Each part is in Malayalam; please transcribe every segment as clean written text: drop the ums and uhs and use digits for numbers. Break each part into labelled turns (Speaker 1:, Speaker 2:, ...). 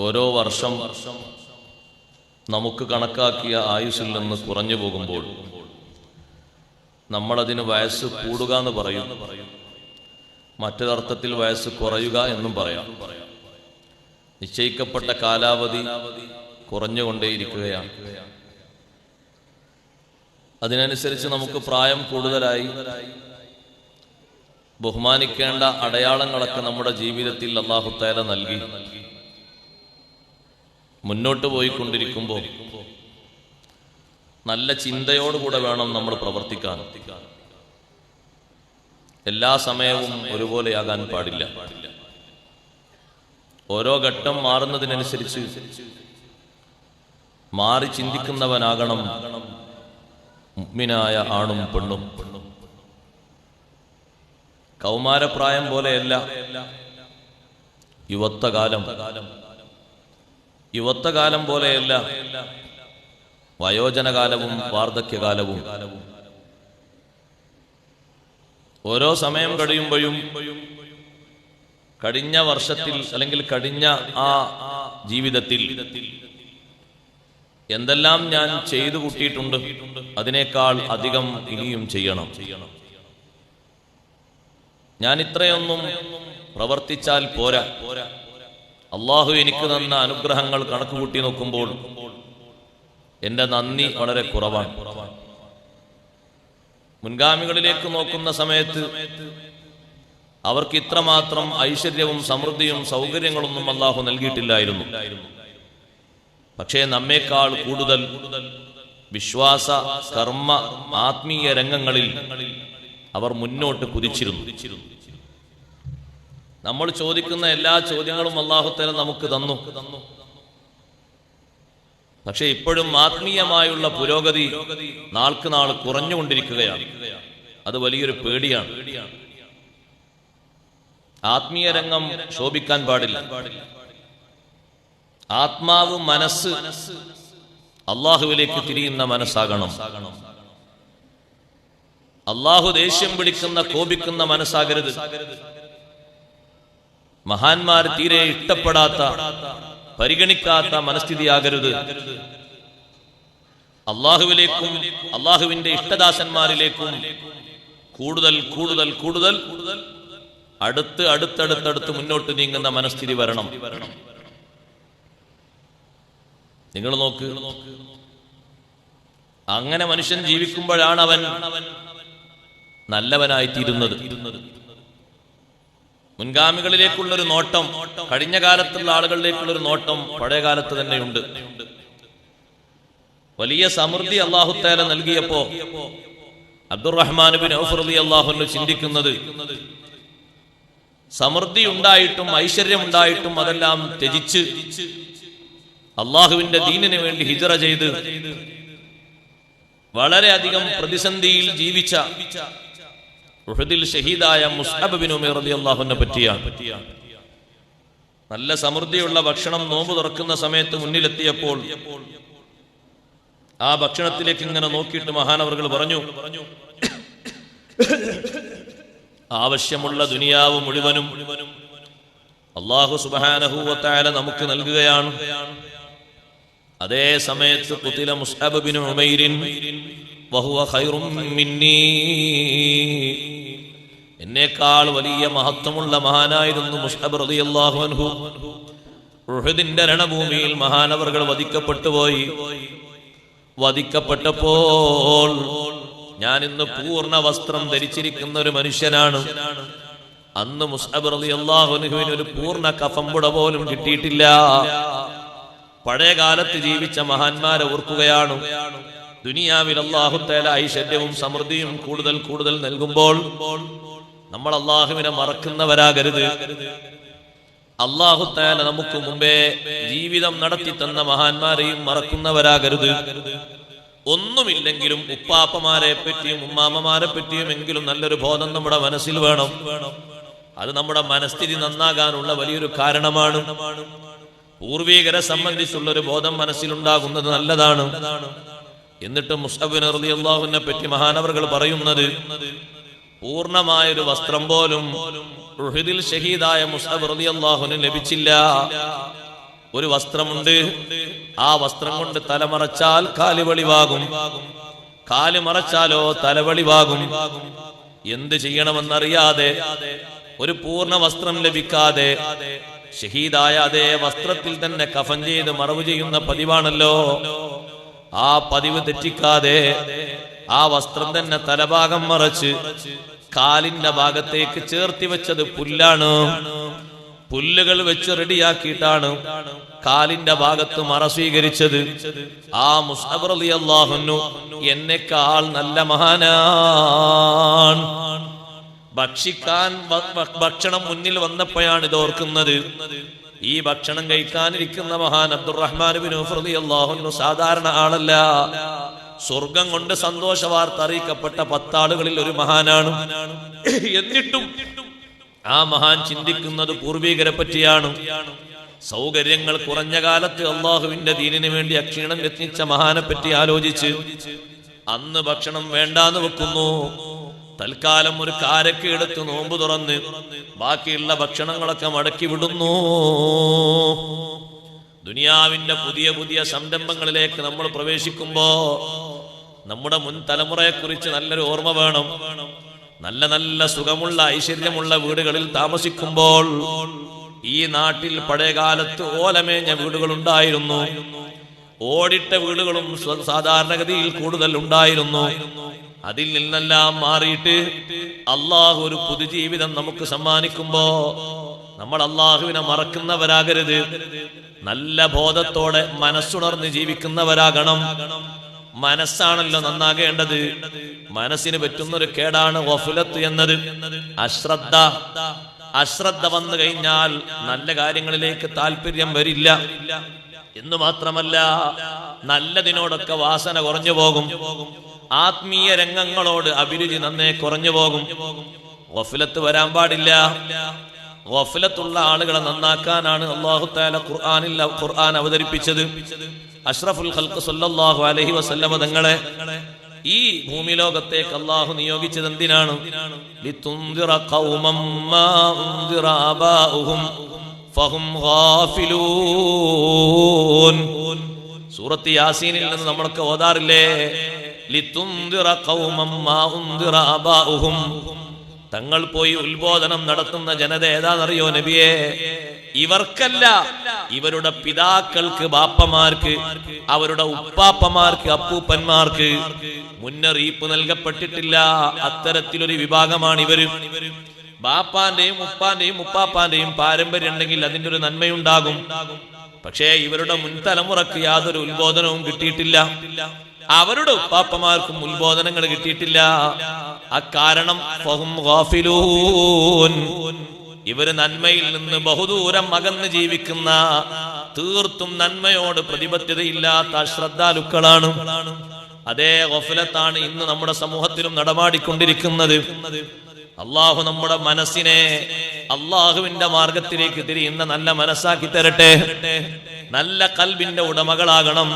Speaker 1: ഓരോ വർഷം നമുക്ക് കണക്കാക്കിയ ആയുസ്സിൽ നിന്ന് കുറഞ്ഞു പോകുമ്പോൾ നമ്മളതിന് വയസ്സ് കൂടുക എന്ന് പറയും, മറ്റൊരർത്ഥത്തിൽ വയസ്സ് കുറയുക എന്നും പറയാം. നിശ്ചയിക്കപ്പെട്ട കാലാവധി കുറഞ്ഞുകൊണ്ടേയിരിക്കുകയാണ്. അതിനനുസരിച്ച് നമുക്ക് പ്രായം കൂടുതലായി ബഹുമാനിക്കേണ്ട അടയാളങ്ങളൊക്കെ നമ്മുടെ ജീവിതത്തിൽ അല്ലാഹു തആല നൽകി മുന്നോട്ട് പോയിക്കൊണ്ടിരിക്കുമ്പോൾ നല്ല ചിന്തയോടുകൂടെ വേണം നമ്മൾ പ്രവർത്തിക്കാൻ. എല്ലാ സമയവും ഒരുപോലെയാകാൻ പാടില്ല. ഓരോ ഘട്ടം മാറുന്നതിനനുസരിച്ച് മാറി ചിന്തിക്കുന്നവനാകണം മുഅ്മിനായ ആണും പെണ്ണും. കൗമാരപ്രായം പോലെയല്ല യുവത്വകാലം, യുവത്വകാലം പോലെയല്ല വയോജനകാലവും വാർദ്ധക്യകാലവും. ഓരോ സമയം കഴിയുമ്പോഴും കഴിഞ്ഞ വർഷത്തിൽ അല്ലെങ്കിൽ കഴിഞ്ഞ ആ ജീവിതത്തിൽ എന്തെല്ലാം ഞാൻ ചെയ്തു കൂട്ടിയിട്ടുണ്ട്, അതിനേക്കാൾ അധികം ഇനിയും ചെയ്യണം. ഞാൻ ഇത്രയൊന്നും പ്രവർത്തിച്ചാൽ പോരാ. അള്ളാഹു എനിക്ക് തന്ന അനുഗ്രഹങ്ങൾ കണക്ക് കൂട്ടി നോക്കുമ്പോൾ എന്റെ നന്ദി വളരെ കുറവാണ്. മുൻഗാമികളിലേക്ക് നോക്കുന്ന സമയത്ത് അവർക്ക് ഇത്രമാത്രം ഐശ്വര്യവും സമൃദ്ധിയും സൗകര്യങ്ങളൊന്നും അള്ളാഹു നൽകിയിട്ടില്ലായിരുന്നു. പക്ഷേ നമ്മേക്കാൾ കൂടുതൽ വിശ്വാസ, കർമ്മ, ആത്മീയ രംഗങ്ങളിൽ അവർ മുന്നോട്ട് കുതിച്ചിരുന്നു. നമ്മൾ ചോദിക്കുന്ന എല്ലാ ചോദ്യങ്ങളും അല്ലാഹു തആല നമുക്ക് തന്നു. പക്ഷെ ഇപ്പോഴും ആത്മീയമായുള്ള പുരോഗതി നാൾക്ക് നാൾ കുറഞ്ഞുകൊണ്ടിരിക്കുകയാണ്. അത് വലിയൊരു പേടിയാണ്. ആത്മീയ രംഗം ശോഭിക്കാൻ പാടില്ല. ആത്മാവ്, മനസ്സ് അള്ളാഹുവിലേക്ക് തിരിയുന്ന മനസ്സാകണം. അള്ളാഹു ദേഷ്യം പിടിക്കുന്ന, കോപിക്കുന്ന മനസ്സാകരുത്. മഹാന്മാർ തീരെ ഇഷ്ടപ്പെടാത്ത, പരിഗണിക്കാത്ത മനസ്ഥിതിയാകരുത്. അള്ളാഹുവിലേക്കും അള്ളാഹുവിന്റെ ഇഷ്ടദാസന്മാരിലേക്കും കൂടുതൽ കൂടുതൽ കൂടുതൽ അടുത്തടുത്ത് മുന്നോട്ട് നീങ്ങുന്ന മനസ്ഥിതി വരണം. നിങ്ങൾ നോക്ക്, അങ്ങനെ മനുഷ്യൻ ജീവിക്കുമ്പോഴാണ് അവൻ നല്ലവനായിത്തീരുന്നത്. മുൻഗാമികളിലേക്കുള്ളൊരു നോട്ടം, കഴിഞ്ഞ കാലത്തുള്ള ആളുകളിലേക്കുള്ളൊരു നോട്ടം പഴയ കാലത്ത് തന്നെയുണ്ട്. വലിയ സമൃദ്ധി അല്ലാഹു തആല നൽകിയപ്പോ അബ്ദുറഹ്മാൻ ഇബ്നു ഔഫ് റളിയല്ലാഹു അൻഹു ചിന്തിക്കുന്നത്, സമൃദ്ധി ഉണ്ടായിട്ടും ഐശ്വര്യം ഉണ്ടായിട്ടും അതെല്ലാം ത്യജിച്ച് അള്ളാഹുവിന്റെ ദീനിന് വേണ്ടി ഹിജ്റ ചെയ്ത് വളരെയധികം പ്രതിസന്ധിയിൽ ജീവിച്ച ഉഹദിൽ ഷഹീദായ മുസ്അബ് ബിൻ ഉമൈർ റളിയല്ലാഹു അൻഹു പറ്റിയാണ്. നല്ല സമൃദ്ധിയുള്ള ഭക്ഷണം നോമ്പ് തുറക്കുന്ന സമയത്ത് മുന്നിലെത്തിയപ്പോൾ ആ ഭക്ഷണത്തിലേക്ക് ഇങ്ങനെ നോക്കിയിട്ട് മഹാനവർകൾ പറഞ്ഞു, ആവശ്യമുള്ള ദുനിയാവ് മുഴുവനും അല്ലാഹു സുബ്ഹാനഹു വ തആല നമുക്ക് നൽകുകയാണ്. അതേ സമയത്ത് ഖുതില മുസ്അബ് ബിൻ ഉമൈർ വഹുവ ഖൈറും മിന്നീ, എന്നേക്കാൾ വലിയ മഹത്വമുള്ള മഹാനായിരുന്നു മുസ്അബ് റളിയല്ലാഹു അൻഹു. ഉഹദിന്റെ രണഭൂമിയിൽ മഹാനവർകൾ വധിക്കപ്പെട്ടു പോയി. വധിക്കപ്പെട്ടപ്പോൾ ഞാൻ ഇന്ന് പൂർണ്ണ വസ്ത്രം ധരിച്ചിരിക്കുന്ന ഒരു മനുഷ്യനാണ്. അന്ന് മുസ്അബ് റളിയല്ലാഹു അൻഹുവിന് ഒരു പൂർണ്ണ കഫംപുട പോലും കിട്ടിയിട്ടില്ല. പഴയ കാലത്ത് ജീവിച്ച മഹാന്മാരെ ഓർക്കുകയാണ്. ദുനിയാവിൽ അല്ലാഹു തആല ഐശ്വര്യവും സമൃദ്ധിയും കൂടുതൽ കൂടുതൽ നൽകുമ്പോൾ നമ്മൾ അല്ലാഹുവിനെ മറക്കുന്നവരാകരുത്. അല്ലാഹു തആല നമുക്ക് മുമ്പേ ജീവിതം നടത്തി തന്ന മഹാന്മാരെയും മറക്കുന്നവരാകരുത്. ഒന്നുമില്ലെങ്കിലും ഉപ്പാപ്പമാരെ പറ്റിയും ഉമ്മാമ്മമാരെ പറ്റിയും എങ്കിലും നല്ലൊരു ബോധം നമ്മുടെ മനസ്സിൽ വേണം. അത് നമ്മുടെ മനസ്ഥിതി നന്നാകാനുള്ള വലിയൊരു കാരണമാണ്. പൂർവീകരെ സംബന്ധിച്ചുള്ള ഒരു ബോധം മനസ്സിലുണ്ടാകുന്നത് നല്ലതാണ്. എന്നിട്ട് മുസ്അബ് റളിയല്ലാഹു അൻഹുവിനെ പറ്റി മഹാനവർകൾ പറയുന്നത്, പൂർണ്ണമായൊരു വസ്ത്രം പോലും ഉഹദിൽ ഷഹീദായ മുസ്അബ് റളിയല്ലാഹു അൻഹു ലഭിച്ചില്ല. ഒരു വസ്ത്രമുണ്ട്, ആ വസ്ത്രം കൊണ്ട് തലമറച്ചാൽ കാല് വെളിവാകും, കാല് മറച്ചാലോ തലവെളിവാകും. എന്ത് ചെയ്യണമെന്നറിയാതെ, ഒരു പൂർണ്ണ വസ്ത്രം ലഭിക്കാതെ ഷഹീദായ അതേ വസ്ത്രത്തിൽ തന്നെ കഫൻ ചെയ്ത് മറവ് ചെയ്യുന്ന പതിവാണല്ലോ. ആ പതിവ് തെറ്റിക്കാതെ ആ വസ്ത്രം തന്നെ തലഭാഗം മറച്ച് കാലിന്റെ ഭാഗത്തേക്ക് ചേർത്തി വെച്ചത് പുല്ലാണ്. പുല്ലുകൾ വെച്ച് റെഡിയാക്കിയിട്ടാണ് കാലിന്റെ ഭാഗത്ത് മറ സ്വീകരിച്ചത്. ആ മുസ്അബ് റളിയല്ലാഹു അൻഹു എന്നെക്കാൾ നല്ല മഹാനാണ്. ഭക്ഷിക്കാൻ ഭക്ഷണം മുന്നിൽ വന്നപ്പോഴാണ് ഇത് ഓർക്കുന്നത്. ഈ ഭക്ഷണം കഴിക്കാനിരിക്കുന്ന മഹാൻ അബ്ദുറഹ്മാൻ ഇബ്നു ഔഫ് റളിയല്ലാഹു അൻഹു സാധാരണ ആളല്ല. സ്വർഗം കൊണ്ട് സന്തോഷ വാർത്ത അറിയിക്കപ്പെട്ട 10 ആളുകളിൽ ഒരു മഹാനാണ്. എന്നിട്ടും ആ മഹാൻ ചിന്തിക്കുന്നത് പൂർവികരെ പറ്റിയാണ്. സൗകര്യങ്ങൾ കുറഞ്ഞ കാലത്ത് അള്ളാഹുവിന്റെ ദീനിന് വേണ്ടി അക്ഷീണം യത്നിച്ച മഹാനെ പറ്റി ആലോചിച്ച് അന്ന് ഭക്ഷണം വേണ്ടാന്ന് വെക്കുന്നു. തൽക്കാലം ഒരു കാരക്ക എടുത്ത് നോമ്പ് തുറന്ന് ബാക്കിയുള്ള ഭക്ഷണങ്ങളൊക്കെ മടക്കി വിടുന്നു. ദുനിയാവിന്റെ പുതിയ പുതിയ സംരംഭങ്ങളിലേക്ക് നമ്മൾ പ്രവേശിക്കുമ്പോ നമ്മുടെ മുൻ തലമുറയെ കുറിച്ച് നല്ലൊരു ഓർമ്മ വേണം. നല്ല നല്ല സുഖമുള്ള ഐശ്വര്യമുള്ള വീടുകളിൽ താമസിക്കുമ്പോൾ ഈ നാട്ടിൽ പഴയകാലത്ത് ഓലമേഞ്ഞ വീടുകൾ ഉണ്ടായിരുന്നു. ഓടിട്ട വീടുകളും സാധാരണഗതിയിൽ കൂടുതൽ ഉണ്ടായിരുന്നു. അതിൽ നിന്നെല്ലാം മാറിയിട്ട് അള്ളാഹു ഒരു പുതുജീവിതം നമുക്ക് സമ്മാനിക്കുമ്പോ നമ്മൾ അള്ളാഹുവിനെ മറക്കുന്നവരാകരുത്. നല്ല ബോധത്തോടെ മനസ്സുണർന്ന് ജീവിക്കുന്നവരാകണം. മനസ്സാണല്ലോ നന്നാകേണ്ടത്. മനസ്സിന് പറ്റുന്നൊരു കേടാണ് ഗഫലത്ത് എന്നത്, അശ്രദ്ധ. അശ്രദ്ധ വന്നു കഴിഞ്ഞാൽ നല്ല കാര്യങ്ങളിലേക്ക് താല്പര്യം വരില്ല എന്ന് മാത്രമല്ല, നല്ലതിനോടൊക്കെ വാസന കുറഞ്ഞു പോകും. ആത്മീയ രംഗങ്ങളോട് അഭിരുചി നന്നേ കുറഞ്ഞു പോകും. ഗഫലത്ത് വരാൻ പാടില്ല. ഗഫലത്തുള്ള ആളുകളെ നന്നാക്കാനാണ് അല്ലാഹു തആല ഖുർആൻ അവതരിപ്പിച്ചത്. അഷ്റഫുൽ ഖൽഖ് സല്ലല്ലാഹു അലൈഹി വസല്ലമ തങ്ങളെ ഈ ഭൂമി ലോകത്തേക്ക് അല്ലാഹു നിയോഗിച്ചത് എന്തിനാണ്? ലിതുൻദിറ ഖൗമം മാ ഉൻദിറ ആബാഉഹും ഫഹും ഗാഫിലൂൻ. സൂറത്ത് യാസീനിൽ നിന്ന് നമ്മളൊക്കെ ഓതാറില്ലേ? ലിതുൻദിറ ഖൗമം മാ ഉൻദിറ ആബാഉഹും. തങ്ങൾ പോയി ഉത്ബോധനം നടത്തുന്ന ജനത ഏതാണെന്നറിയോ നബിയെ? ഇവർക്കല്ല, ഇവരുടെ പിതാക്കൾക്ക്, ബാപ്പമാർക്ക്, അവരുടെ ഉപ്പാപ്പമാർക്ക്, അപ്പൂപ്പന്മാർക്ക് മുന്നറിയിപ്പ് നൽകപ്പെട്ടിട്ടില്ല. അത്തരത്തിലൊരു വിഭാഗമാണ് ഇവര്. ബാപ്പാന്റെയും ഉപ്പാന്റെയും ഉപ്പാപ്പാന്റെയും പാരമ്പര്യം ഉണ്ടെങ്കിൽ അതിന്റെ ഒരു നന്മയുണ്ടാകും. പക്ഷേ ഇവരുടെ മുൻതലമുറക്ക് യാതൊരു ഉത്ബോധനവും കിട്ടിയിട്ടില്ല. അവരുടെ ഉപ്പാപ്പമാർക്കും ഉത്ബോധനങ്ങൾ കിട്ടിയിട്ടില്ല. അക്കാരണം ഫഹും ഗാഫിലൂൻ. ഇവര് നന്മയിൽ നിന്ന് ബഹുദൂരം അകന്ന് ജീവിക്കുന്ന, തീർത്തും നന്മയോട് പ്രതിബദ്ധതയില്ലാത്ത അശ്രദ്ധാലുക്കളാണ്. അതേ ഗഫലത്താണ് ഇന്ന് നമ്മുടെ സമൂഹത്തിലും നടമാടിക്കൊണ്ടിരിക്കുന്നത്. അള്ളാഹു നമ്മുടെ മനസ്സിനെ അള്ളാഹുവിന്റെ മാർഗത്തിലേക്ക് തിരിയുന്ന നല്ല മനസ്സാക്കി തരട്ടെ. നല്ല കൽബിന്റെ ഉടമകളാകണം.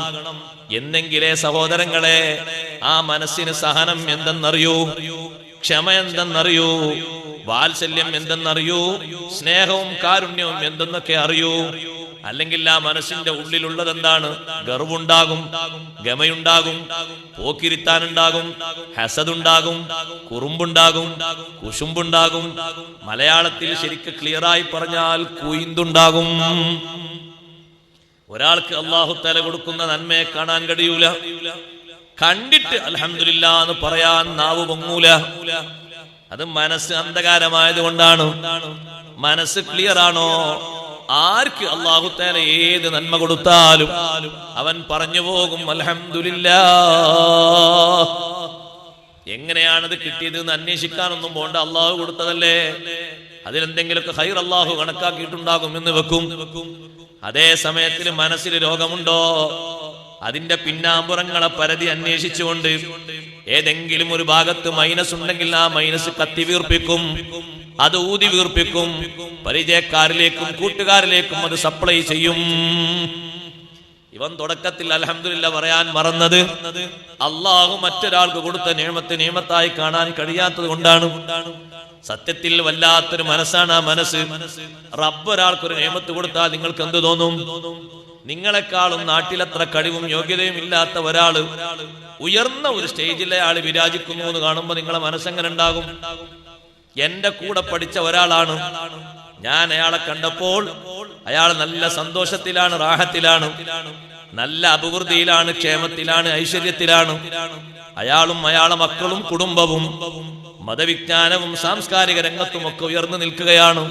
Speaker 1: എന്നെങ്കിലേ സഹോദരങ്ങളെ ആ മനസ്സിന് സഹനം എന്തെന്നറിയൂ, ക്ഷമ എന്തെന്നറിയൂ, വാത്സല്യം എന്തെന്നറിയൂ, സ്നേഹവും കാരുണ്യവും എന്തെന്നൊക്കെ അറിയൂ. അല്ലെങ്കിൽ ആ മനസ്സിന്റെ ഉള്ളിലുള്ളത് എന്താണ്? ഗർവുണ്ടാകും, ഗമയുണ്ടാകും, പോക്കിരിത്താനുണ്ടാകും, ഹസദുണ്ടാകും, കുറുമ്പുണ്ടാകും, കുശുമ്പുണ്ടാകും. മലയാളത്തിൽ ശരിക്ക് ക്ലിയറായി പറഞ്ഞാൽ കുയിന്തുണ്ടാകും. ഒരാൾക്ക് അല്ലാഹു തആല കൊടുക്കുന്ന നന്മയെ കാണാൻ കഴിയൂല. കണ്ടിട്ട് അൽഹംദുലില്ലാ എന്ന് പറയാൻ നാവ് പൊങ്ങൂല. അത് മനസ്സ് അന്ധകാരമായത് കൊണ്ടാണ്. മനസ്സ് ക്ലിയർ ആണോ, ആർക്ക് അല്ലാഹു തആല ഏത് നന്മ കൊടുത്താലും അവൻ പറഞ്ഞു പോകും അൽഹംദുലില്ലാ. എങ്ങനെയാണത് കിട്ടിയത് എന്ന് അന്വേഷിക്കാനൊന്നും പോണ്ട. അള്ളാഹു കൊടുത്തതല്ലേ, അതിലെന്തെങ്കിലുമൊക്കെ ഖൈർ അള്ളാഹു കണക്കാക്കിയിട്ടുണ്ടാകും എന്ന് വെക്കും. അതേ സമയത്തിൽ മനസ്സിൽ രോഗമുണ്ടോ, അതിന്റെ പിന്നാമ്പുറങ്ങളെ പരതി അന്വേഷിച്ചുകൊണ്ട് ഏതെങ്കിലും ഒരു ഭാഗത്ത് മൈനസ് ഉണ്ടെങ്കിൽ ആ മൈനസ് കത്തി വീർപ്പിക്കും, അത് ഊതി വീർപ്പിക്കും. പരിചയക്കാരിലേക്കും കൂട്ടുകാരിലേക്കും അത് സപ്ലൈ ചെയ്യും. ഇവൻ തുടക്കത്തിൽ അൽഹംദുലില്ലാ പറയാൻ മറന്നത് അള്ളാഹു മറ്റൊരാൾക്ക് കൊടുത്ത നിഅമത്തായി കാണാൻ കഴിയാത്തത് കൊണ്ടാണ്. സത്യത്തിൽ വല്ലാത്തൊരു മനസ്സാണ് ആ മനസ്സ്. റബ്ബ് ഒരാൾക്കൊരു നിഅമത്ത് കൊടുത്താൽ നിങ്ങൾക്ക് എന്ത് തോന്നും? നിങ്ങളെക്കാളും നാട്ടിലത്ര കഴിവും യോഗ്യതയും ഇല്ലാത്ത ഒരാള് ഉയർന്ന ഒരു സ്റ്റേജിലെ ആള് വിരാജിക്കുന്നു എന്ന് കാണുമ്പോൾ നിങ്ങളെ മനസ്സെങ്ങനെ ഉണ്ടാകും? എന്റെ കൂടെ പഠിച്ച ഒരാളാണ്, ഞാൻ അയാളെ കണ്ടപ്പോൾ അയാൾ നല്ല സന്തോഷത്തിലാണ്, റാഹത്തിലാണ്, നല്ല അഭിവൃദ്ധിയിലാണ്, ക്ഷേമത്തിലാണ്, ഐശ്വര്യത്തിലാണ്. അയാളും അയാളെ മക്കളും കുടുംബവും മതവിജ്ഞാനവും സാംസ്കാരിക രംഗത്തും ഒക്കെ ഉയർന്നു നിൽക്കുകയാണ്.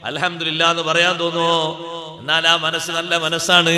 Speaker 1: അൽഹംദുലില്ലാ എന്ന് പറയാൻ തോന്നുമോ? എന്നാൽ ആ മനസ്സ് നല്ല മനസ്സാണ്.